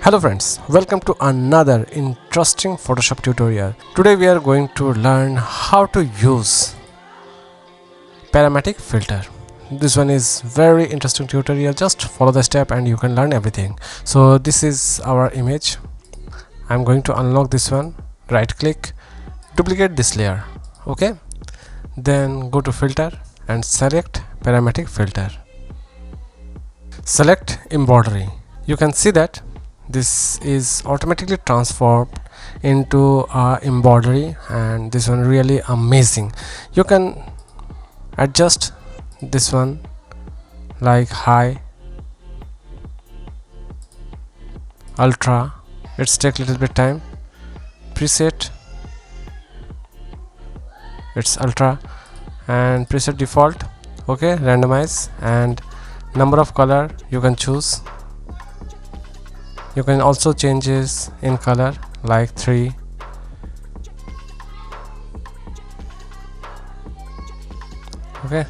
Hello friends, welcome to another interesting Photoshop tutorial. Today we are going to learn how to use Parametric filter. This one is very interesting tutorial. Just follow the step and you can learn everything. So this is our image. I'm going to unlock this one. Right click, duplicate this layer. Okay. Then go to filter and select Parametric filter. Select embroidery. You can see that this is automatically transformed into embroidery, and this one really amazing. You can adjust this one like high, ultra. It's take little bit time. Preset, it's ultra, and preset default. Okay, randomize, and number of color you can choose. You can also changes in color like 3. Okay,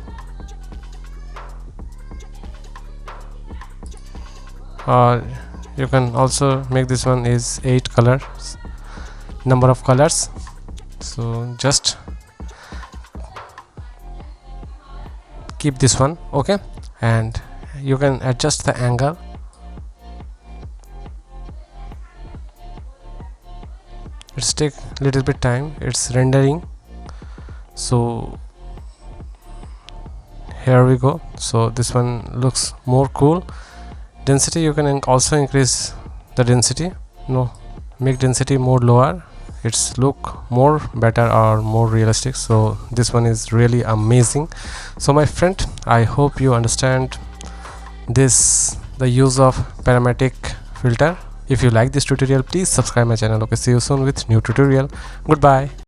or you can also make this one is 8 colors, number of colors. So just keep this one. Okay, and you can adjust the angle. It's take little bit time, it's rendering. So here we go. So this one looks more cool. Density, you can also increase the density. No, make density more lower. It's look more better or more realistic. So this one is really amazing. So my friend, I hope you understand this, the use of Parametric filter. If you like this tutorial, please subscribe my channel. Okay, see you soon with new tutorial. Goodbye.